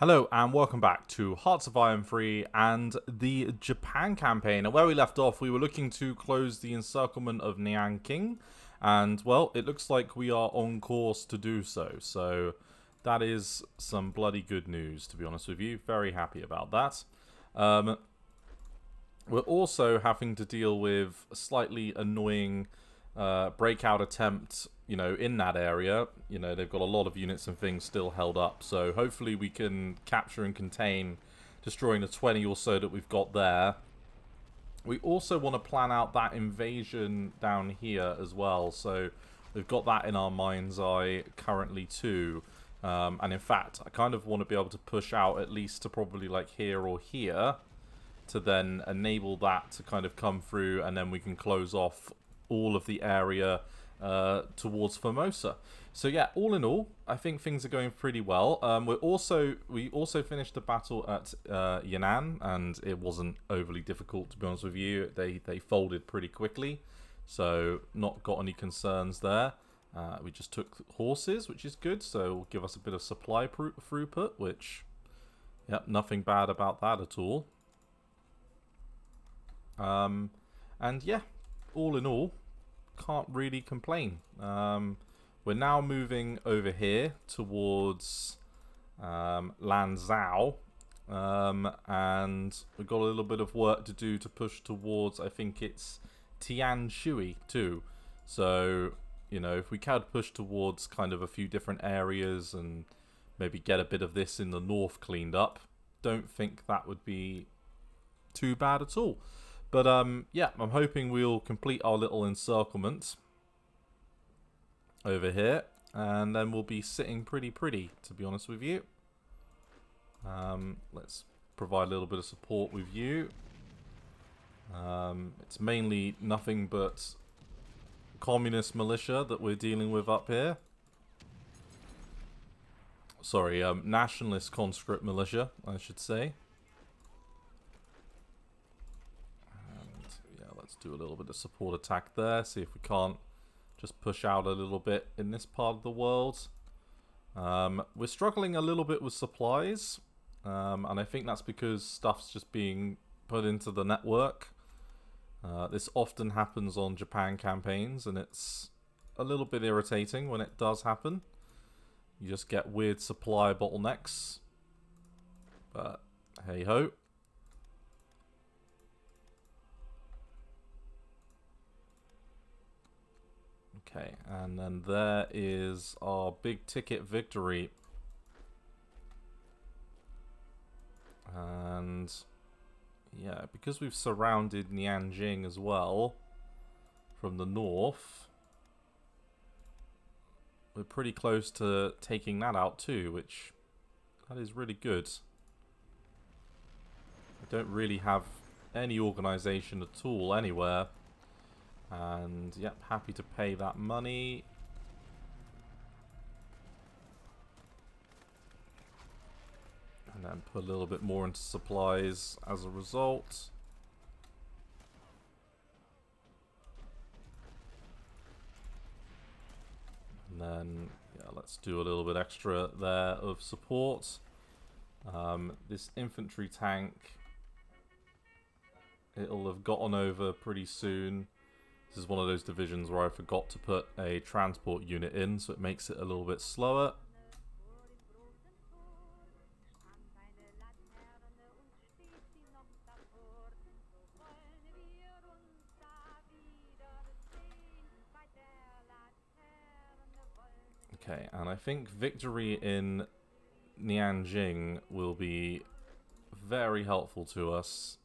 Hello and welcome back to Hearts of Iron 3 and the Japan campaign. And where we left off, we were looking to close the encirclement of Nanking, and well, it looks like we are on course to do so. So that is some bloody good news, to be honest with you. Very happy about that. We're also having to deal with a slightly annoying breakout attempt, in that area. They've got a lot of units and things still held up. So hopefully we can capture and contain, destroying the 20 or so that we've got there. We also want to plan out that invasion down here as well. So we've got that in our mind's eye currently too. And in fact, I kind of want to be able to push out at least to probably like here or here, to then enable that to kind of come through, and then we can close off all of the area towards Formosa. So yeah, all in all, I think things are going pretty well. We also finished the battle at Yan'an, and it wasn't overly difficult, to be honest with you. They folded pretty quickly, so not got any concerns there. We just took horses, which is good, so it'll give us a bit of supply throughput, which, yep, nothing bad about that at all. And yeah, all in all, can't really complain. We're now moving over here towards Lanzhou, and we've got a little bit of work to do to push towards, I think it's Tianshui too. So, if we can push towards kind of a few different areas and maybe get a bit of this in the north cleaned up, don't think that would be too bad at all. But yeah, I'm hoping we'll complete our little encirclement over here, and then we'll be sitting pretty, to be honest with you. Let's provide a little bit of support with you. It's mainly nothing but communist militia that we're dealing with up here. Sorry, nationalist conscript militia, I should say. Let's do a little bit of support attack there, see if we can't just push out a little bit in this part of the world. We're struggling a little bit with supplies, and I think that's because stuff's just being put into the network. This often happens on Japan campaigns, and it's a little bit irritating when it does happen. You just get weird supply bottlenecks, but hey ho. Okay, and then there is our big ticket victory. And yeah, because we've surrounded Nianjing as well from the north, we're pretty close to taking that out too, which that is really good. We don't really have any organization at all anywhere. And, yep, happy to pay that money. And then put a little bit more into supplies as a result. And then, yeah, let's do a little bit extra there of support. This infantry tank, it'll have gotten over pretty soon. This is one of those divisions where I forgot to put a transport unit in, so it makes it a little bit slower. Okay, and I think victory in Nianjing will be very helpful to us.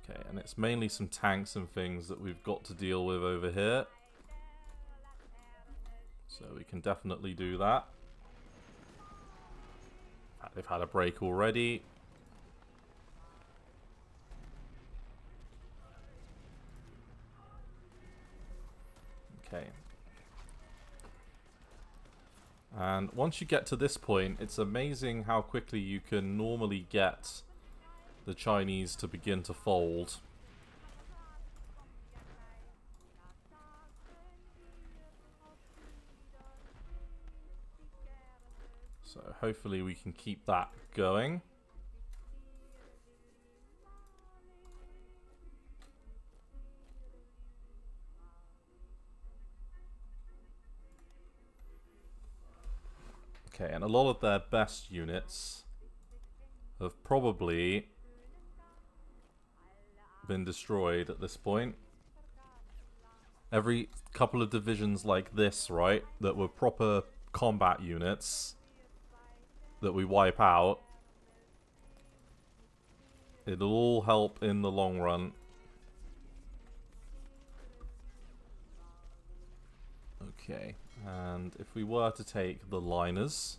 Okay, and it's mainly some tanks and things that we've got to deal with over here. So we can definitely do that. They've had a break already. Okay. And once you get to this point, it's amazing how quickly you can normally get the Chinese to begin to fold. So hopefully we can keep that going. Okay, and a lot of their best units have probably been destroyed at this point. Every couple of divisions like this, right, that were proper combat units that we wipe out, it'll all help in the long run. Okay, and if we were to take the liners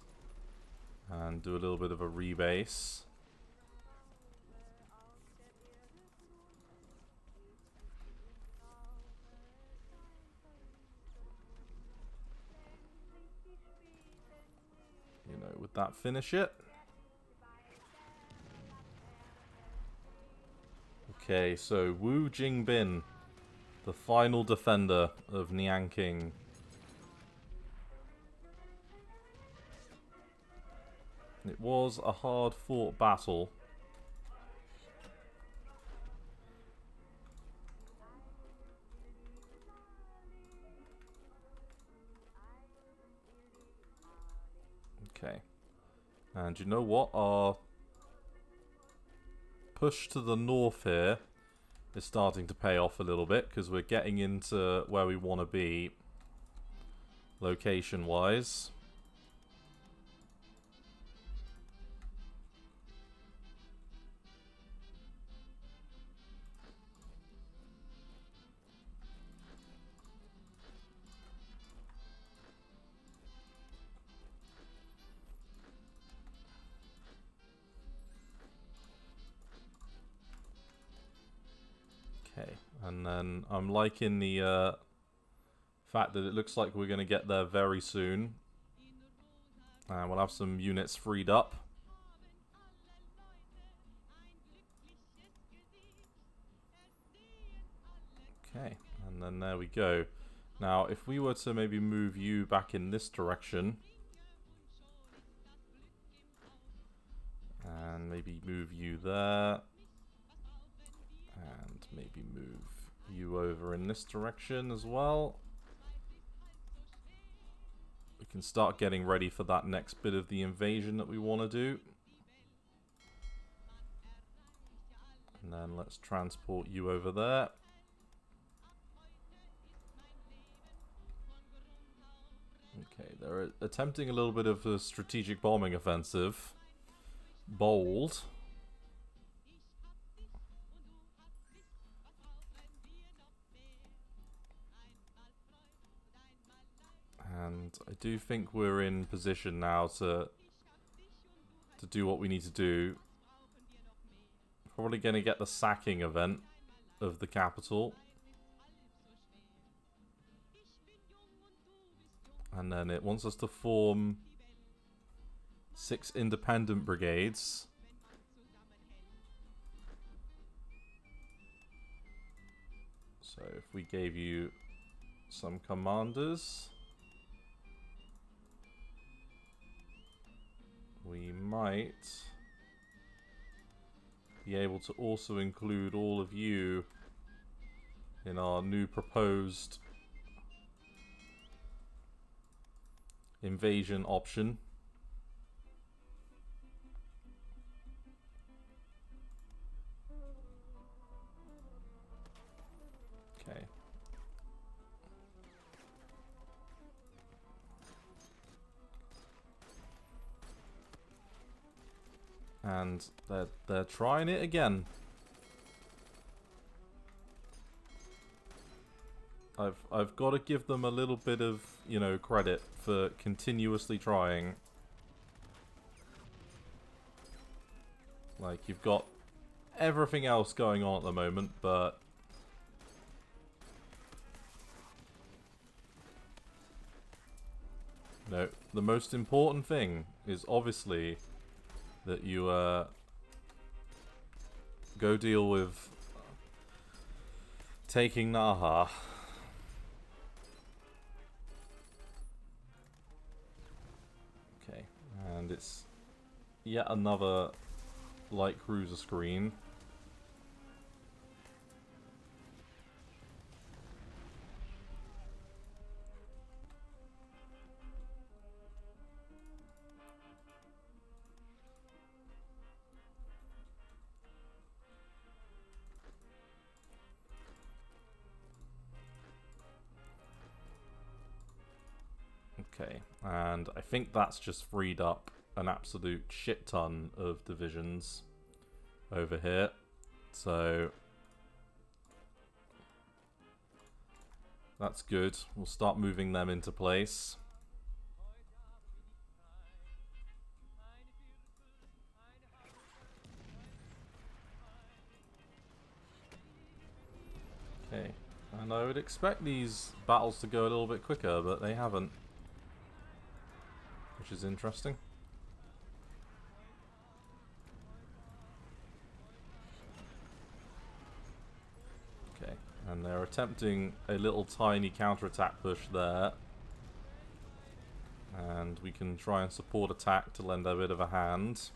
and do a little bit of a rebase. You know, would that finish it? Okay, so Wu Jingbin, the final defender of Nianking. It was a hard-fought battle. Okay. And you know what? Our push to the north here is starting to pay off a little bit, because we're getting into where we want to be location-wise. Okay, and then I'm liking the fact that it looks like we're going to get there very soon. And we'll have some units freed up. Okay, and then there we go. Now, if we were to maybe move you back in this direction, and maybe move you there, and maybe move you over in this direction as well, we can start getting ready for that next bit of the invasion that we want to do. And then let's transport you over there. Okay, they're attempting a little bit of a strategic bombing offensive. Bold. And I do think we're in position now to do what we need to do. Probably going to get the sacking event of the capital. And then it wants us to form 6 independent brigades. So if we gave you some commanders, we might be able to also include all of you in our new proposed invasion option. Okay. And they're trying it again. I've got to give them a little bit of, you know, credit for continuously trying. Like, you've got everything else going on at the moment, but no, the most important thing is obviously that you go deal with taking Naha. Okay, and it's yet another light cruiser screen. Okay, and I think that's just freed up an absolute shit ton of divisions over here. So that's good. We'll start moving them into place. Okay, and I would expect these battles to go a little bit quicker, but they haven't. Which is interesting. Okay, and they're attempting a little tiny counterattack push there. And we can try and support attack to lend a bit of a hand.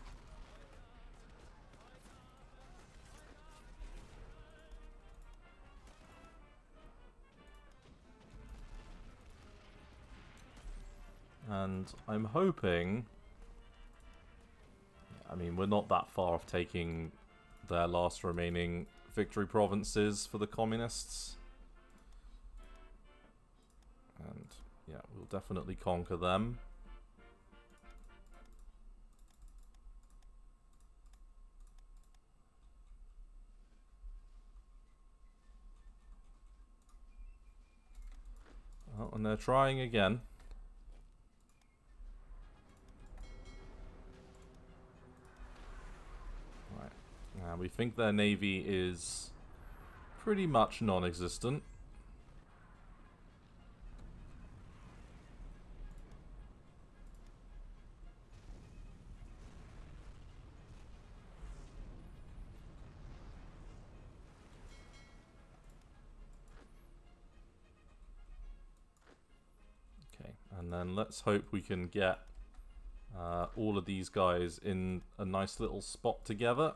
And I'm hoping... I mean, we're not that far off taking their last remaining victory provinces for the communists. And, yeah, we'll definitely conquer them. Oh, and they're trying again. We think their navy is pretty much non-existent. Okay, and then let's hope we can get all of these guys in a nice little spot together.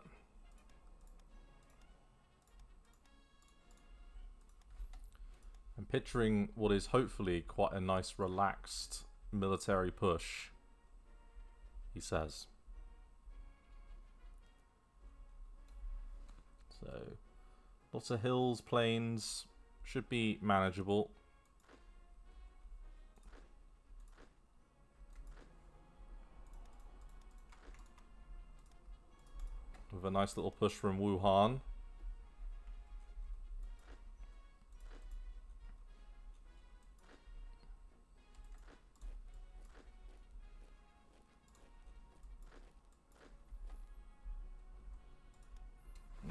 I'm picturing what is hopefully quite a nice relaxed military push, he says. So, lots of hills, plains, should be manageable. With a nice little push from Wuhan.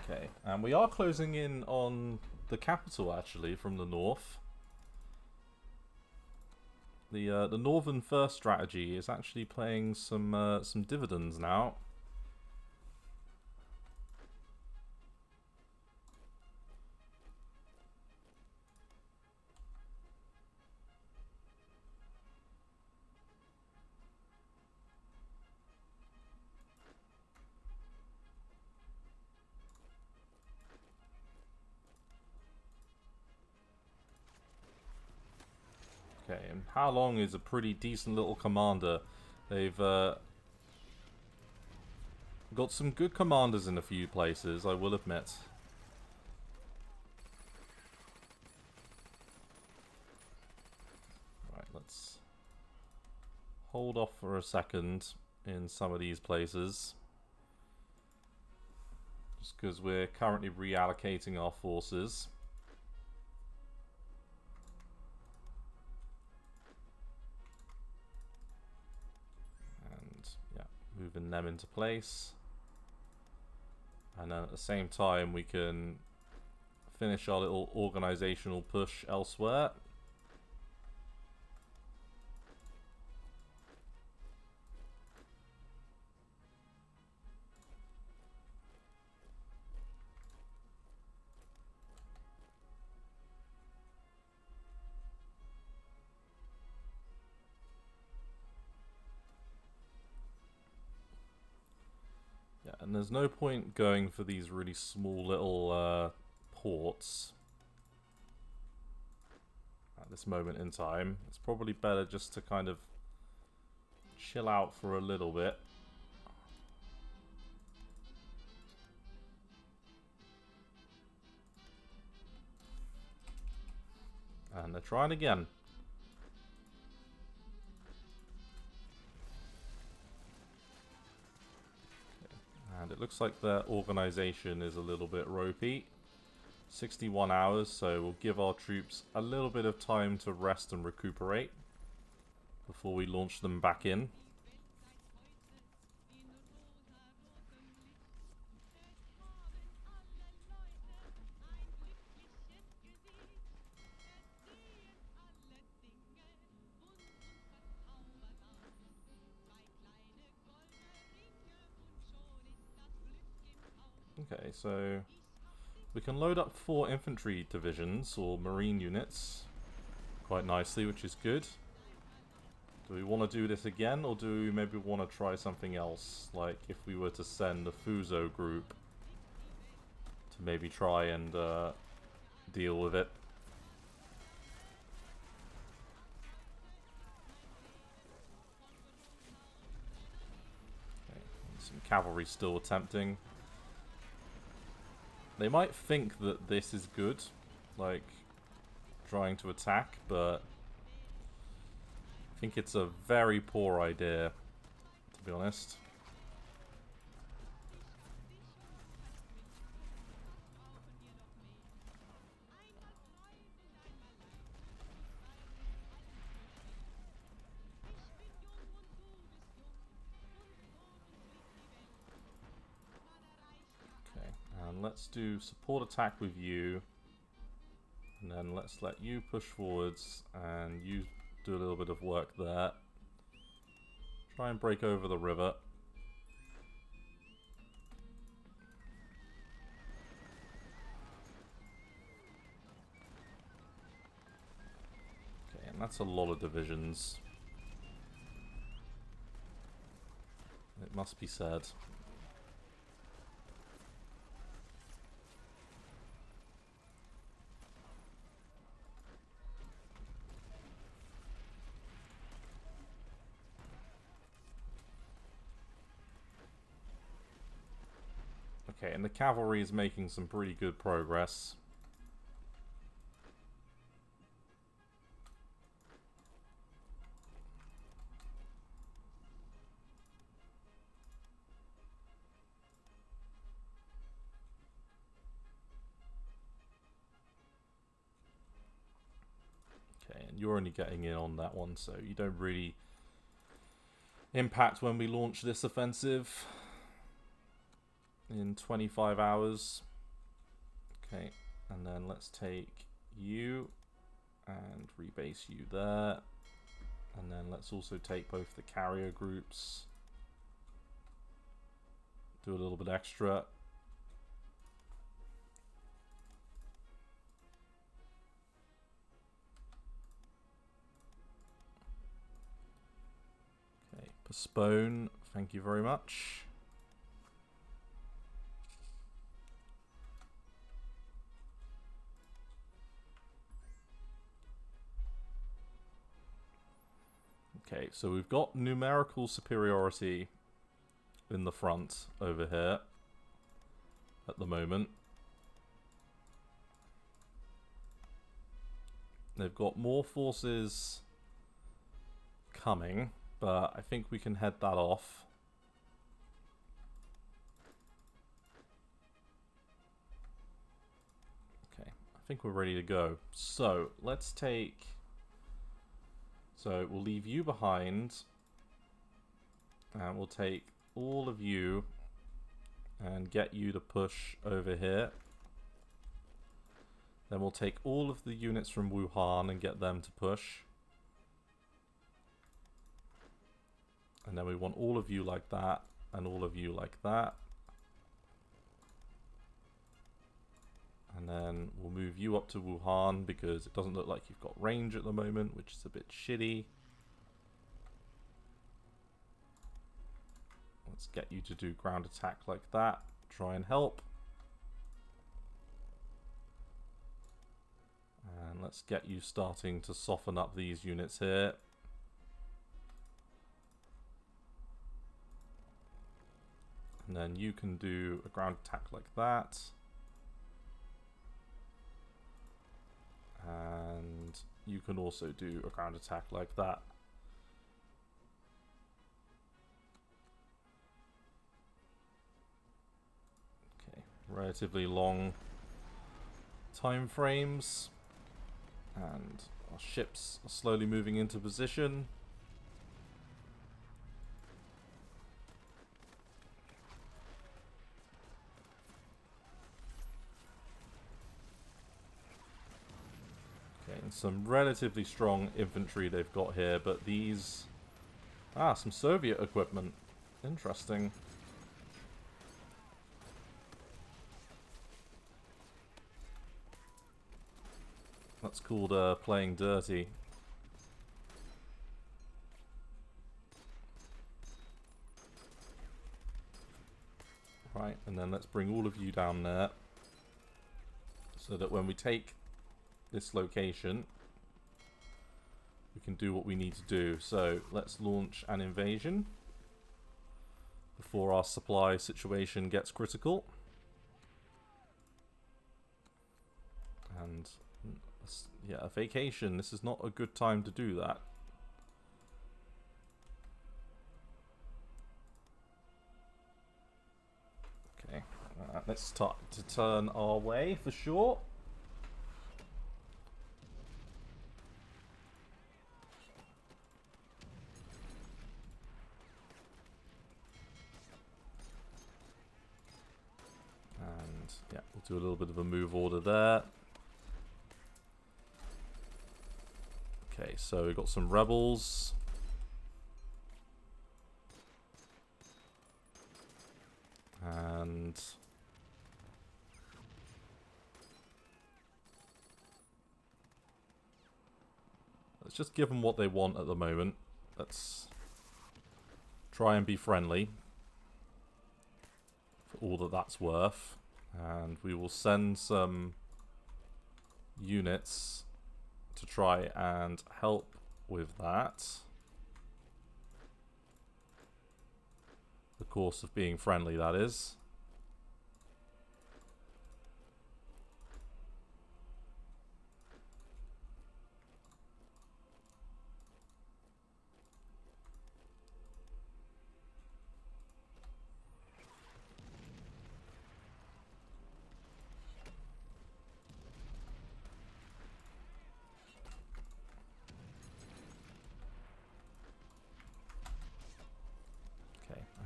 Okay, and we are closing in on the capital actually from the north. The Northern First strategy is actually playing some dividends now. Okay, and How Long is a pretty decent little commander. They've got some good commanders in a few places, I will admit. Right, let's hold off for a second in some of these places. Just because we're currently reallocating our forces. Moving them into place, and then at the same time we can finish our little organizational push elsewhere. And there's no point going for these really small little ports at this moment in time. It's probably better just to kind of chill out for a little bit. And they're trying again. And it looks like their organization is a little bit ropey. 61 hours, so we'll give our troops a little bit of time to rest and recuperate before we launch them back in. Okay, so we can load up 4 infantry divisions or marine units quite nicely, which is good. Do we want to do this again, or do we maybe want to try something else? Like if we were to send the Fuso group to maybe try and deal with it. Okay, some cavalry still attempting. They might think that this is good, like trying to attack, but I think it's a very poor idea, to be honest. Let's do support attack with you, and then let's let you push forwards and you do a little bit of work there. Try and break over the river. Okay, and that's a lot of divisions, it must be said. Okay, and the cavalry is making some pretty good progress. Okay, and you're only getting in on that one, so you don't really impact when we launch this offensive in 25 hours. Okay, and then let's take you and rebase you there, and then let's also take both the carrier groups, do a little bit extra. Okay, postpone, thank you very much. Okay, so we've got numerical superiority in the front over here at the moment. They've got more forces coming, but I think we can head that off. Okay, I think we're ready to go. So, let's take... So we'll leave you behind, and we'll take all of you and get you to push over here. Then we'll take all of the units from Wuhan and get them to push. And then we want all of you like that, and all of you like that. And then we'll move you up to Wuhan because it doesn't look like you've got range at the moment, which is a bit shitty. Let's get you to do ground attack like that. Try and help. And let's get you starting to soften up these units here. And then you can do a ground attack like that. And you can also do a ground attack like that. Okay, relatively long time frames. And our ships are slowly moving into position. Okay, and some relatively strong infantry they've got here, but these... some Soviet equipment. Interesting. That's called playing dirty. Right, and then let's bring all of you down there. So that when we take this location, we can do what we need to do. So let's launch an invasion before our supply situation gets critical. And... yeah, a vacation. This is not a good time to do that. Okay, let's start to turn our way for sure. And yeah, we'll do a little bit of a move order there. Okay, so we've got some rebels. And... let's just give them what they want at the moment. Let's try and be friendly. For all that that's worth. And we will send some units to try and help with that. The course of being friendly, that is.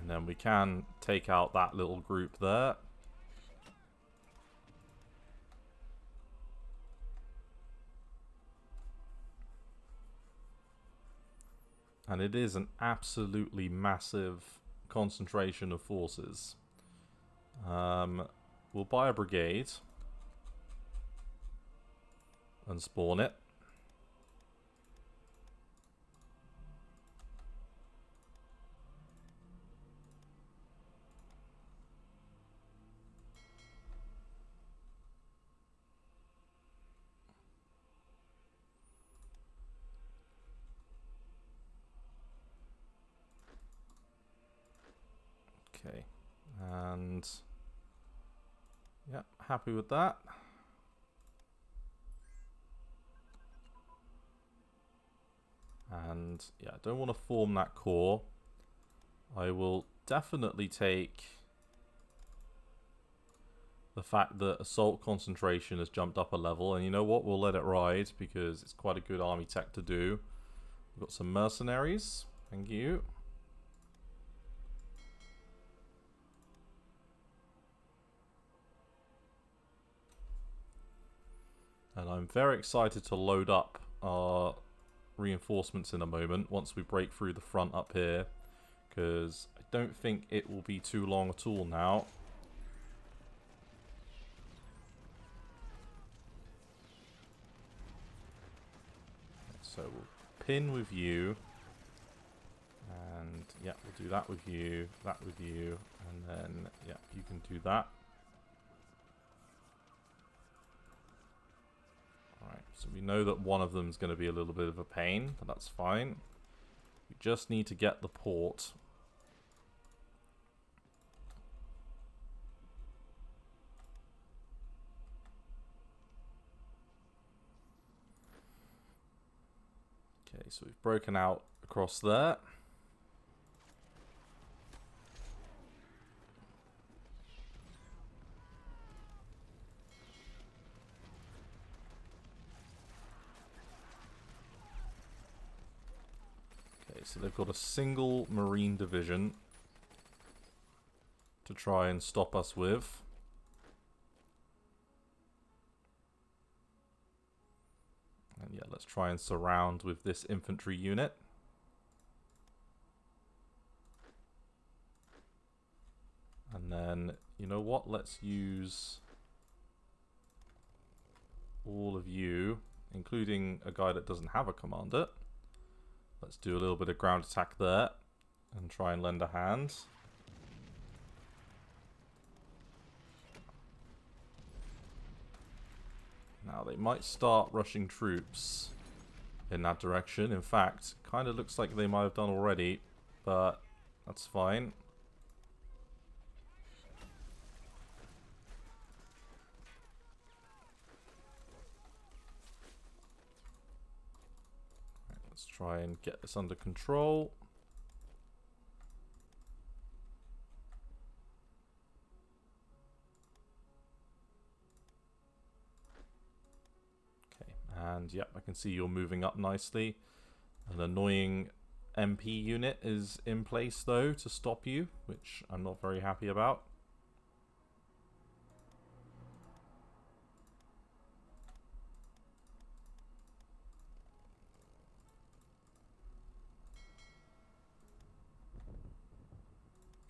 And then we can take out that little group there. And it is an absolutely massive concentration of forces. We'll buy a brigade and spawn it. Okay, and yeah, happy with that. And yeah, I don't want to form that core. I will definitely take the fact that assault concentration has jumped up a level, and you know what, we'll let it ride because it's quite a good army tech to do. We've got some mercenaries, thank you. And I'm very excited to load up our reinforcements in a moment once we break through the front up here, because I don't think it will be too long at all now. So we'll pin with you, and yeah, we'll do that with you, and then, yeah, you can do that. Alright, so we know that one of them is going to be a little bit of a pain, but that's fine. We just need to get the port. Okay, so we've broken out across there. Okay, so they've got a single marine division to try and stop us with. And yeah, let's try and surround with this infantry unit. And then, you know what? Let's use all of you, including a guy that doesn't have a commander. Let's do a little bit of ground attack there and try and lend a hand. Now, they might start rushing troops in that direction. In fact, kind of looks like they might have done already, but that's fine. Right, let's try and get this under control. And yep, I can see you're moving up nicely. An annoying MP unit is in place though to stop you, which I'm not very happy about.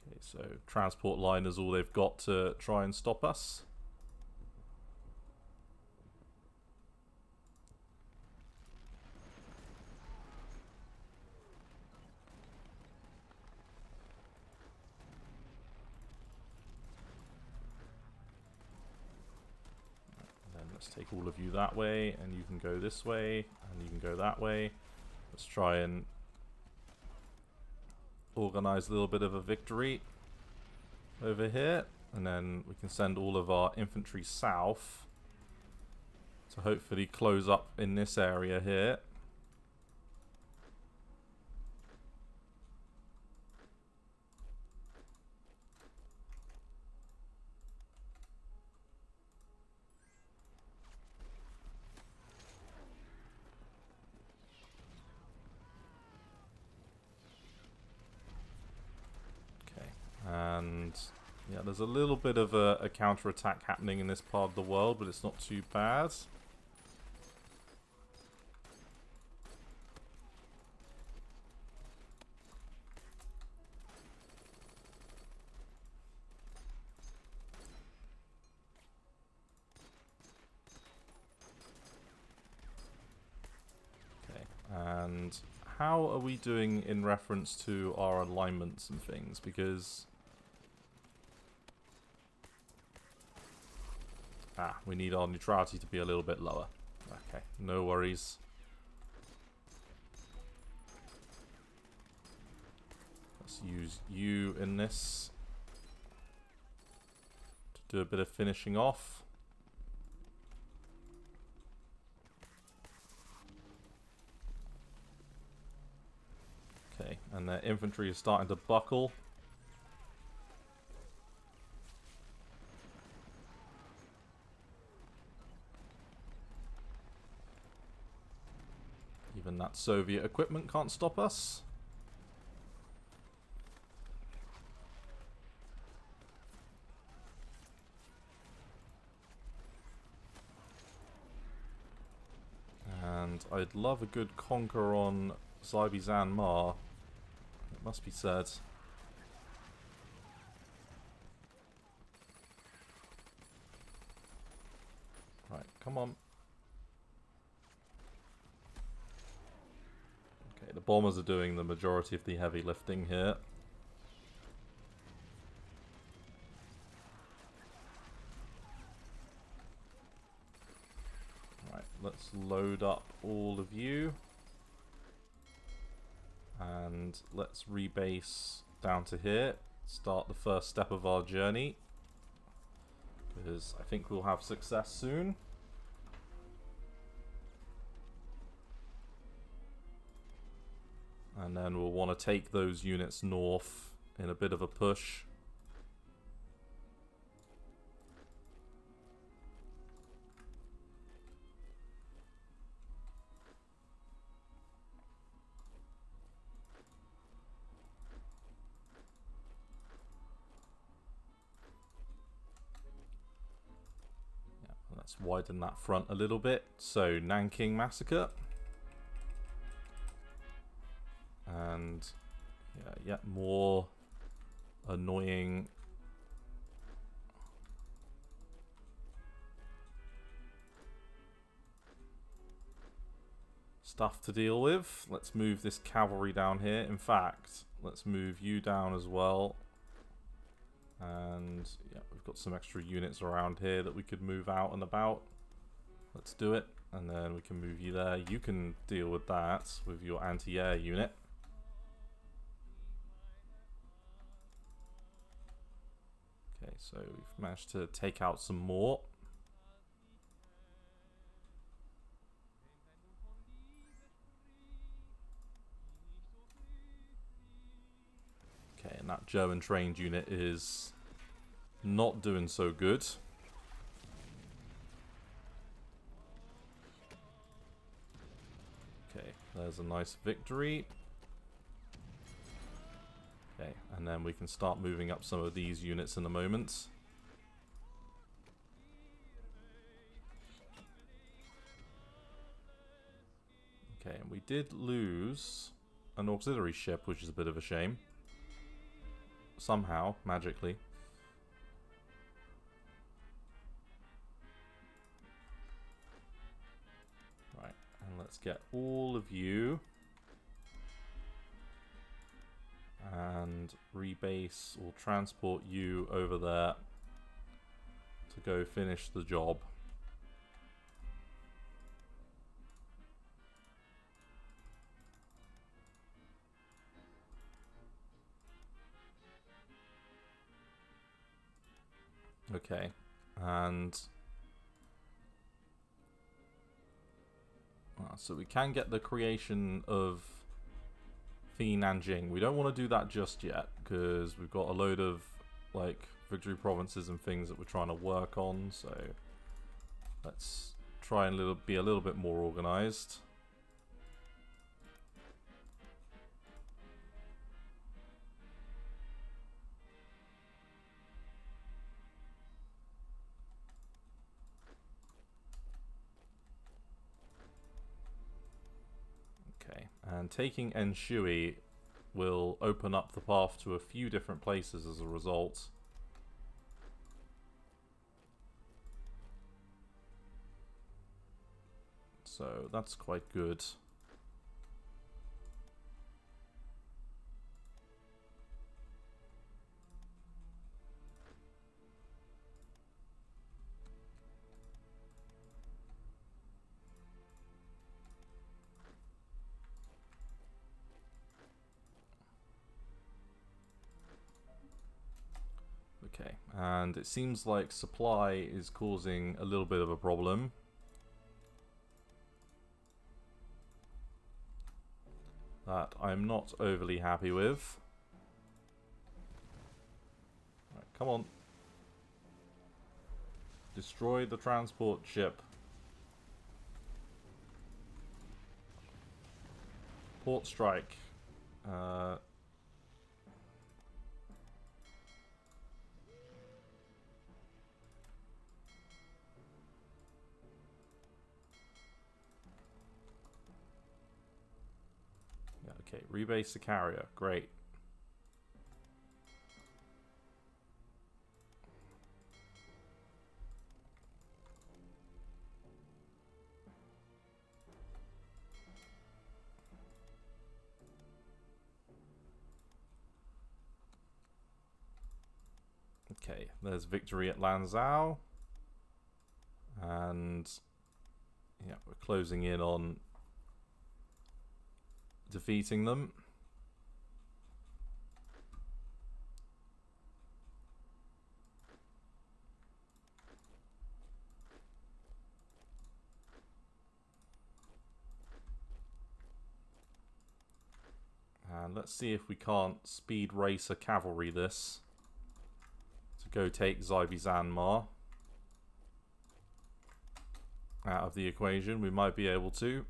Okay, so transport line is all they've got to try and stop us. Let's take all of you that way, and you can go this way, and you can go that way. Let's try and organize a little bit of a victory over here, and then we can send all of our infantry south to hopefully close up in this area here. And yeah, there's a little bit of a counter-attack happening in this part of the world, but it's not too bad. Okay, and how are we doing in reference to our alignments and things? Because we need our neutrality to be a little bit lower. Okay, no worries. Let's use you in this to do a bit of finishing off. Okay, and their infantry is starting to buckle. Even that Soviet equipment can't stop us. And I'd love a good conquer on Zybizan Mar. It must be said. Right, come on. Okay, Okay, the bombers are doing the majority of the heavy lifting here. Right, let's load up all of you. And let's rebase down to here. Start the first step of our journey. Because I think we'll have success soon. And then we'll want to take those units north in a bit of a push. Yeah, let's widen that front a little bit. So, Nanking Massacre. And yeah, yet more annoying stuff to deal with. Let's move this cavalry down here. In fact, let's move you down as well. And yeah, we've got some extra units around here that we could move out and about. Let's do it. And then we can move you there. You can deal with that with your anti-air unit. Okay, so we've managed to take out some more. Okay, and that German trained unit is not doing so good. Okay, there's a nice victory. Okay, and then we can start moving up some of these units in a moment. Okay, and we did lose an auxiliary ship, which is a bit of a shame. Somehow, magically. Right, and let's get all of you and rebase or transport you over there to go finish the job. Okay, and so we can get the creation of Phi Nanjing. We don't want to do that just yet because we've got a load of like victory provinces and things that we're trying to work on. So let's try and be a little bit more organized. And taking Enshui will open up the path to a few different places as a result. So that's quite good. Okay, and it seems like supply is causing a little bit of a problem. That I'm not overly happy with. Right, come on. Destroy the transport ship. Port strike. Okay, rebase the carrier. Great. Okay, there's victory at Lanzhou. And yeah, we're closing in on defeating them. And let's see if we can't speed racer cavalry this to go take Xaibizanmar out of the equation. We might be able to.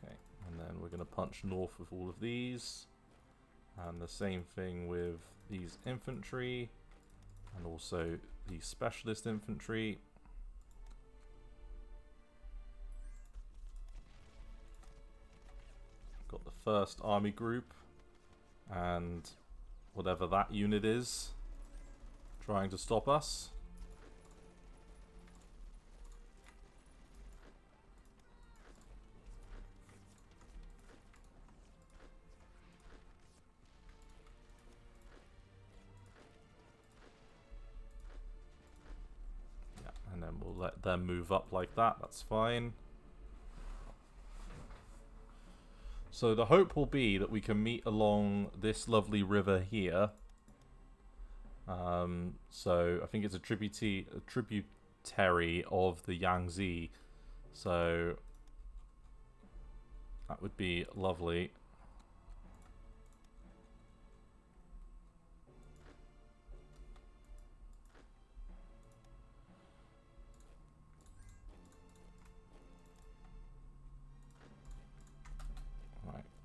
Okay, and then we're going to punch north with all of these. And the same thing with these infantry. And also the specialist infantry. Got the first army group. And whatever that unit is trying to stop us. And then we'll let them move up like that. That's fine. So the hope will be that we can meet along this lovely river here. So I think it's a tributary of the Yangtze. So that would be lovely.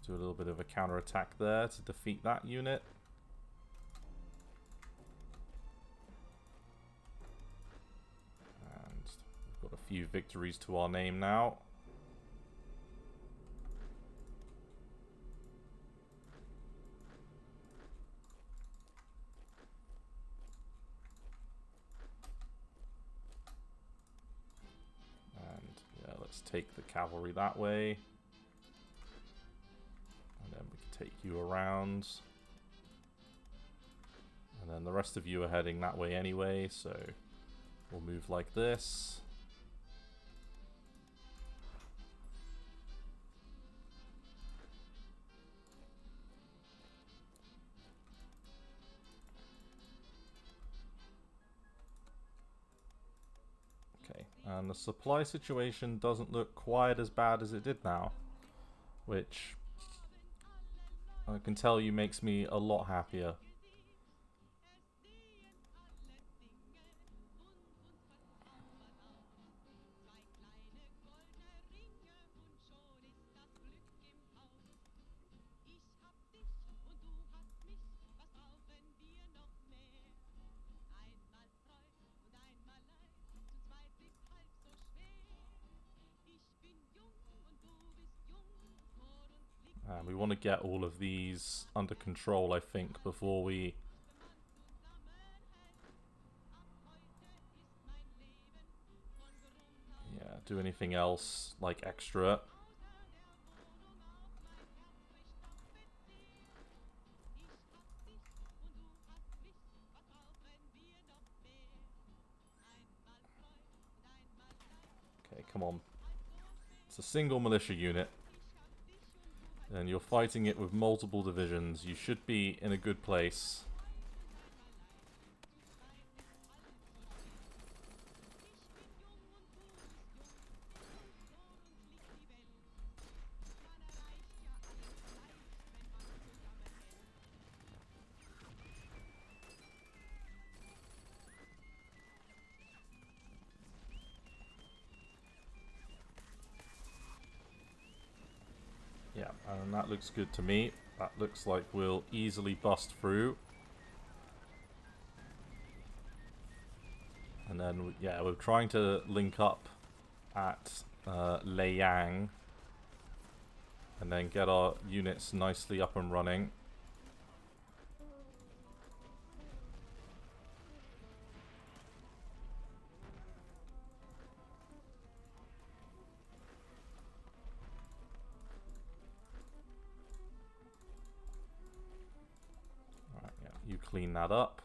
Do a little bit of a counterattack there to defeat that unit. And we've got a few victories to our name now. And yeah, let's take the cavalry that way. Take you around, and then the rest of you are heading that way anyway, so we'll move like this. Okay, and the supply situation doesn't look quite as bad as it did now, which I can tell you makes me a lot happier. And we want to get all of these under control, I think, before we... yeah, do anything else, like, extra. Okay, come on. It's a single militia unit. And you're fighting it with multiple divisions. You should be in a good place. Yeah, and that looks good to me. That looks like we'll easily bust through. And then, yeah, we're trying to link up at Leyang. And then get our units nicely up and running. clean that up.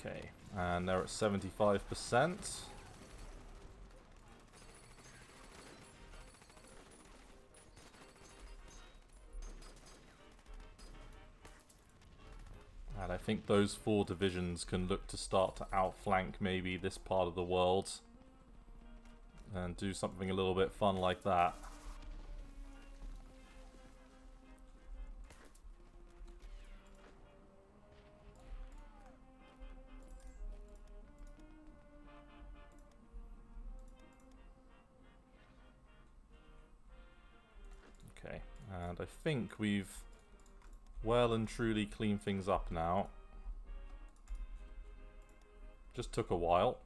Okay, and they're at 75%. And I think those 4 divisions can look to start to outflank maybe this part of the world and do something a little bit fun like that. Okay, and I think we've well and truly cleaned things up now. Just took a while.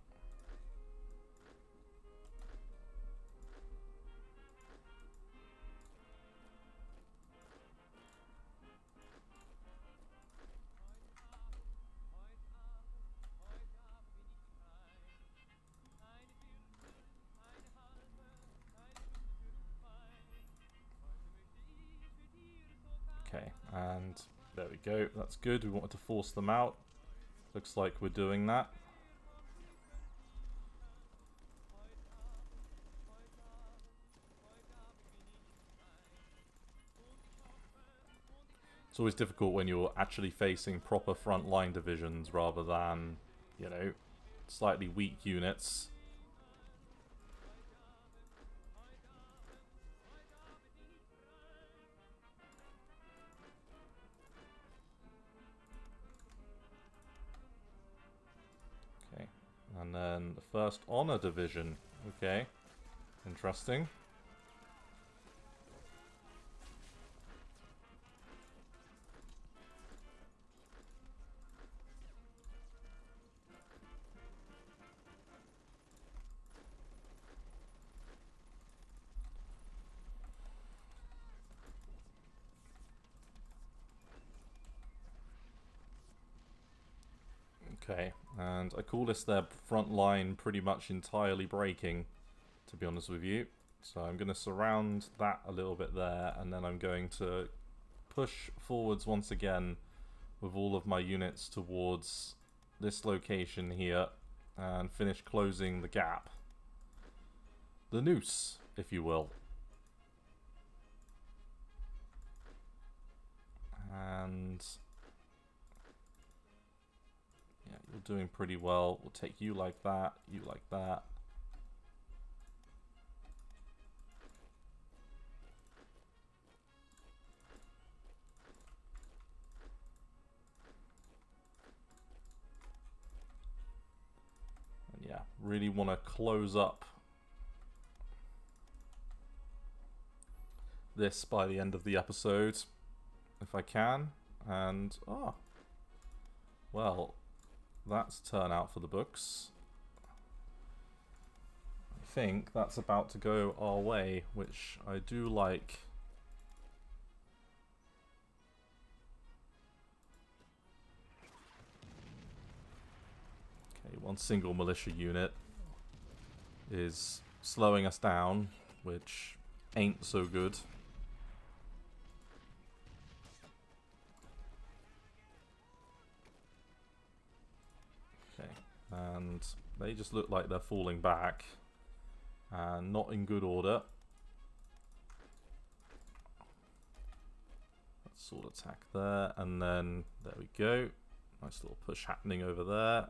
Okay, and there we go. That's good. We wanted to force them out. Looks like we're doing that. It's always difficult when you're actually facing proper frontline divisions rather than, you know, slightly weak units. Okay, and then the first honor division. Okay, interesting. Okay, and I call this their front line pretty much entirely breaking, to be honest with you. So I'm going to surround that a little bit there, and then I'm going to push forwards once again with all of my units towards this location here and finish closing the gap. The noose, if you will. And yeah, you're doing pretty well. We'll take you like that, you like that. And yeah, really want to close up this by the end of the episode, if I can. And, well, that's a turnout for the books. I think that's about to go our way, which I do like. Okay, one single militia unit is slowing us down, which ain't so good. And they just look like they're falling back and not in good order. Let's sword attack there, and then there we go. Nice little push happening over there.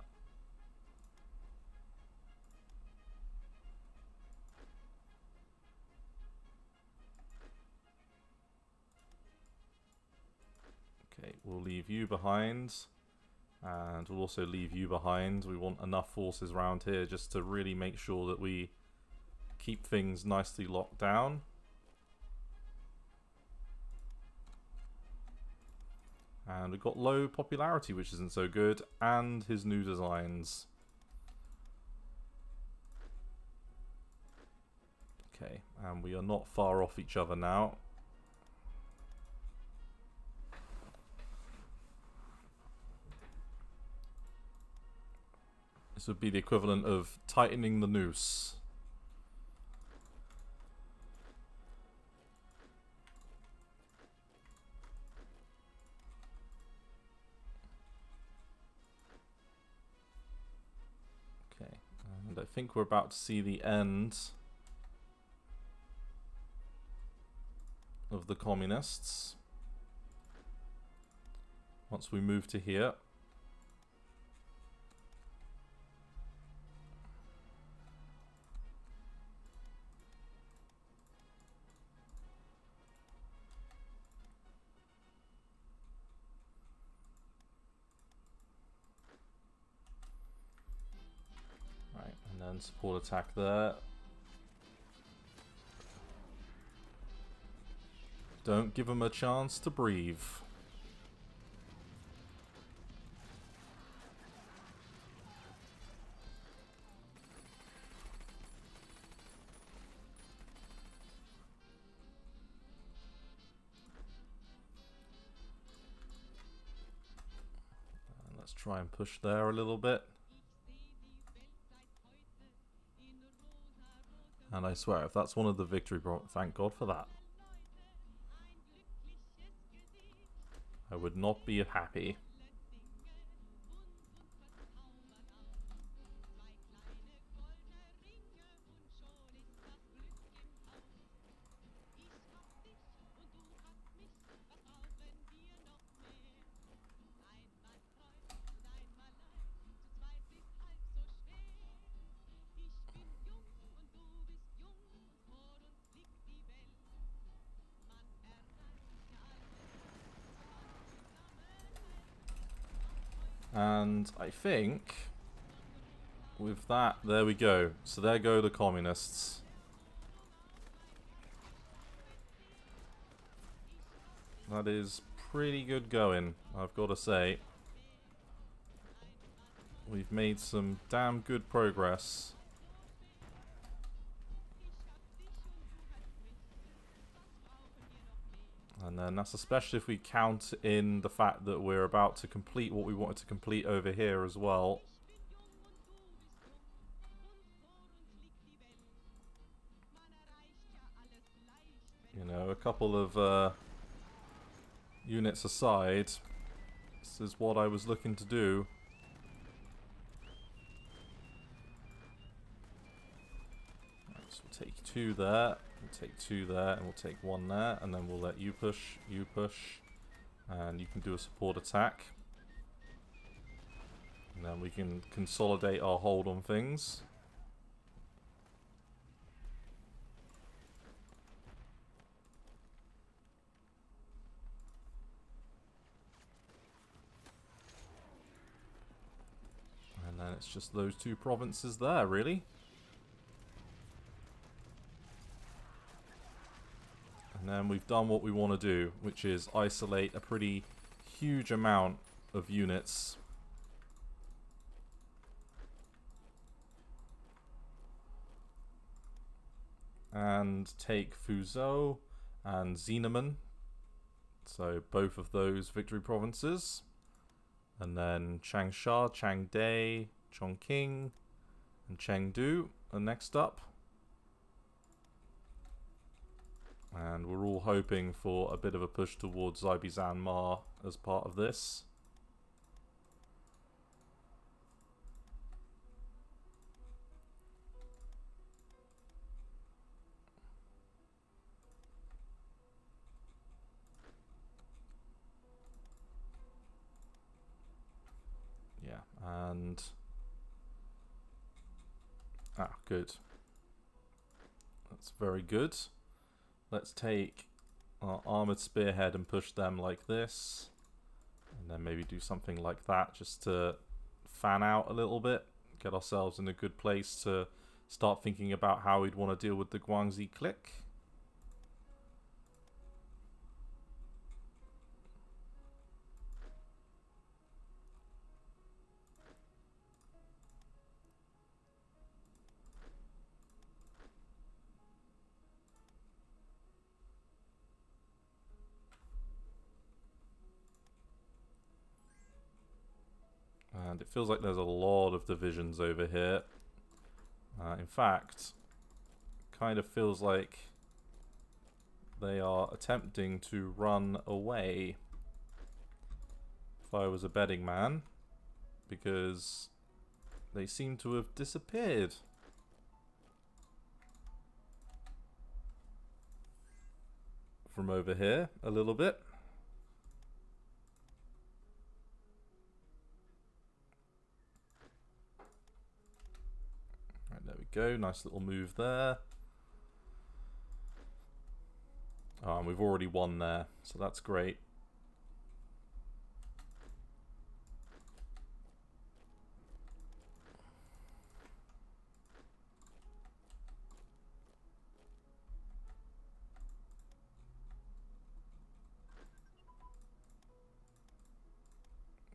Okay, we'll leave you behind. And we'll also leave you behind. We want enough forces around here just to really make sure that we keep things nicely locked down. And we've got low popularity, which isn't so good, and his new designs. Okay, and we are not far off each other now. This would be the equivalent of tightening the noose. Okay, and I think we're about to see the end of the communists. Once we move to here. Right, and then support attack there. Don't give them a chance to breathe. And let's try and push there a little bit. And I swear, if that's one of the victory, thank God for that. I would not be happy. And I think with that, there we go. So there go the communists. That is pretty good going, I've got to say. We've made some damn good progress. And then that's especially if we count in the fact that we're about to complete what we wanted to complete over here as well. You know, a couple of units aside, this is what I was looking to do. Right, so we'll take 2 there. We'll take 2 there, and we'll take 1 there, and then we'll let you push, and you can do a support attack. And then we can consolidate our hold on things. And then it's just those 2 provinces there, really. And then we've done what we want to do, which is isolate a pretty huge amount of units. And take Fuzhou and Xinamen. So both of those victory provinces. And then Changsha, Changde, Chongqing, and Chengdu are next up. And we're all hoping for a bit of a push towards Xaibizan as part of this. Yeah, and... good. That's very good. Let's take our armored spearhead and push them like this. And then maybe do something like that just to fan out a little bit. Get ourselves in a good place to start thinking about how we'd want to deal with the Guangxi clique. And And it feels like there's a lot of divisions over here. In fact, kind of feels like they are attempting to run away. If I was a betting man, because they seem to have disappeared. From over here a little bit. Right, there we go. Nice little move there. Oh, and we've already won there, so that's great.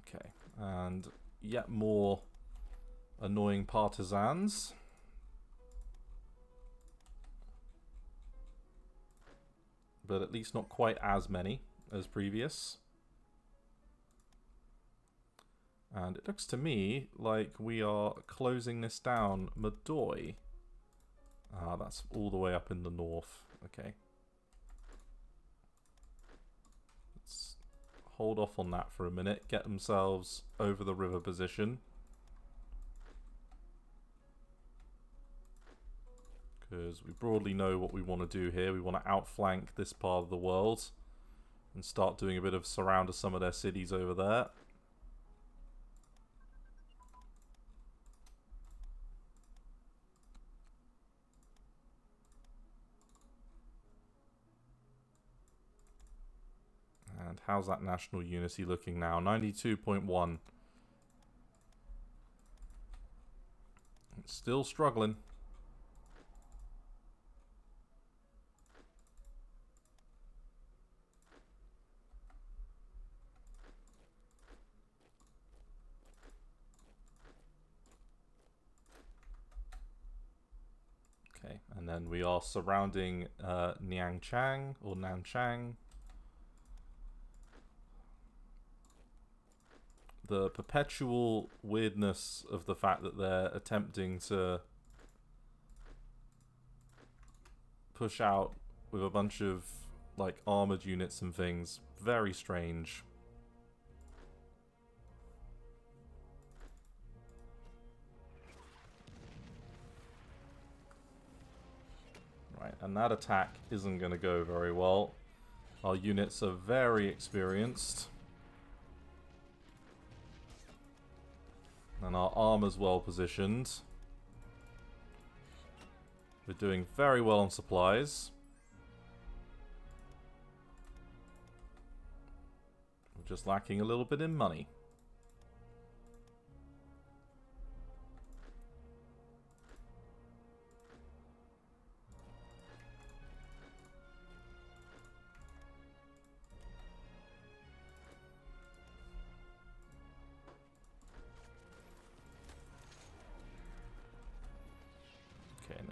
Okay, and yet more annoying partisans. But at least not quite as many as previous. And it looks to me like we are closing this down. Madoy. Ah, that's all the way up in the north. Okay. Let's hold off on that for a minute. Get themselves over the river position. Because we broadly know what we want to do here. We want to outflank this part of the world and start doing a bit of surround of some of their cities over there. And how's that national unity looking now? 92.1. It's still struggling. Okay, and then we are surrounding Nianchang or Nanchang. The perpetual weirdness of the fact that they're attempting to push out with a bunch of like armored units and things, very strange. Right, and that attack isn't going to go very well. Our units are very experienced. And our armor's well positioned. We're doing very well on supplies. We're just lacking a little bit in money.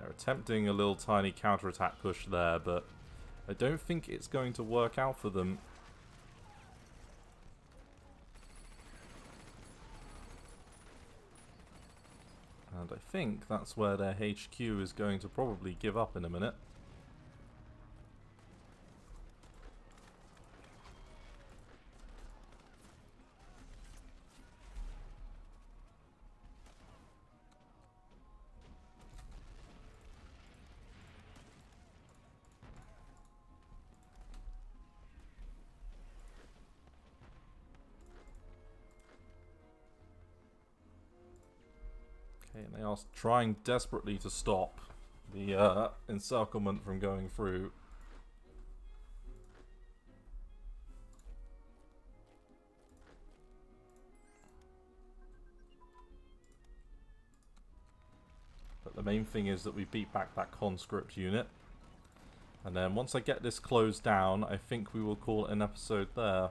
Attempting a little tiny counterattack push there, but I don't think it's going to work out for them. And I think that's where their HQ is going to probably give up in a minute. Okay, and they are trying desperately to stop the encirclement from going through. But the main thing is that we beat back that conscript unit. And then once I get this closed down, I think we will call it an episode there.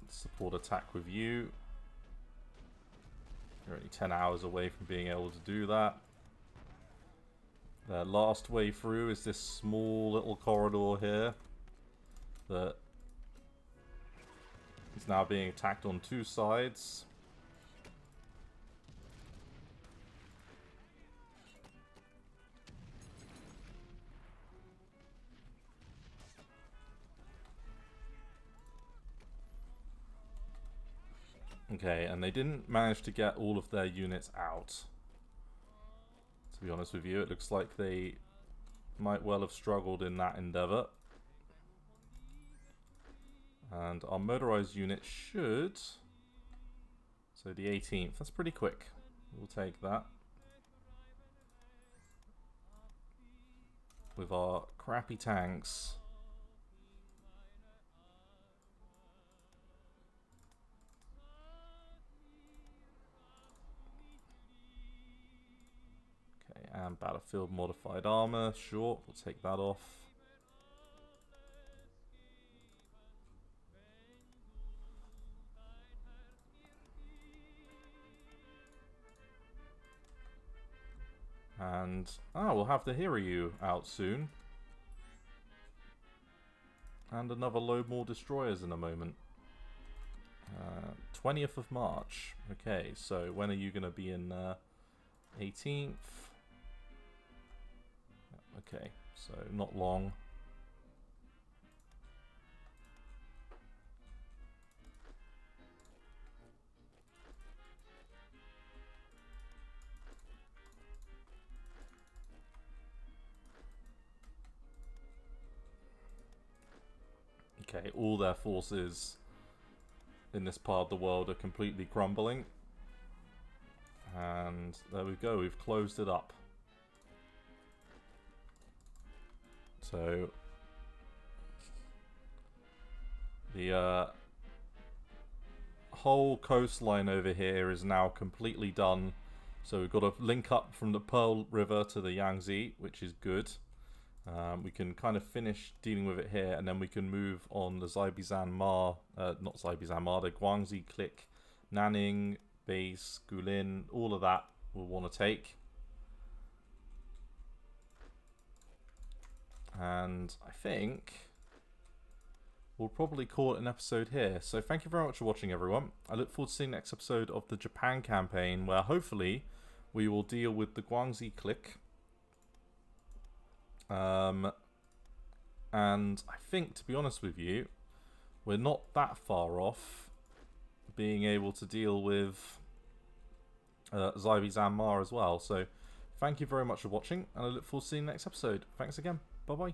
Support attack with you. You're only 10 hours away from being able to do that. Their last way through is this small little corridor here that is now being attacked on 2 sides. Okay, and they didn't manage to get all of their units out. To be honest with you, it looks like they might well have struggled in that endeavor. And our motorized unit should... So the 18th, that's pretty quick. We'll take that. With our crappy tanks. Okay, and battlefield modified armor, sure, we'll take that off. And, we'll have the Hiryu out soon. And another load more destroyers in a moment. 20th of March. Okay, so when are you going to be in 18th? Okay, so not long. Okay, all their forces in this part of the world are completely crumbling. And there we go, we've closed it up. So the whole coastline over here is now completely done. So we've got a link up from the Pearl River to the Yangtze, which is good. We can kind of finish dealing with it here, and then we can move on the Xaibizan Ma, not Xaibizan Ma, the Guangxi Click, Nanning, Base, Gulin, all of that we'll want to take. And I think we'll probably call it an episode here. So thank you very much for watching, everyone. I look forward to seeing the next episode of the Japan campaign, where hopefully we will deal with the Guangxi Click. And I think, to be honest with you, we're not that far off being able to deal with Xaibizan Ma as well. So thank you very much for watching, and I look forward to seeing the next episode. Thanks again. Bye-bye.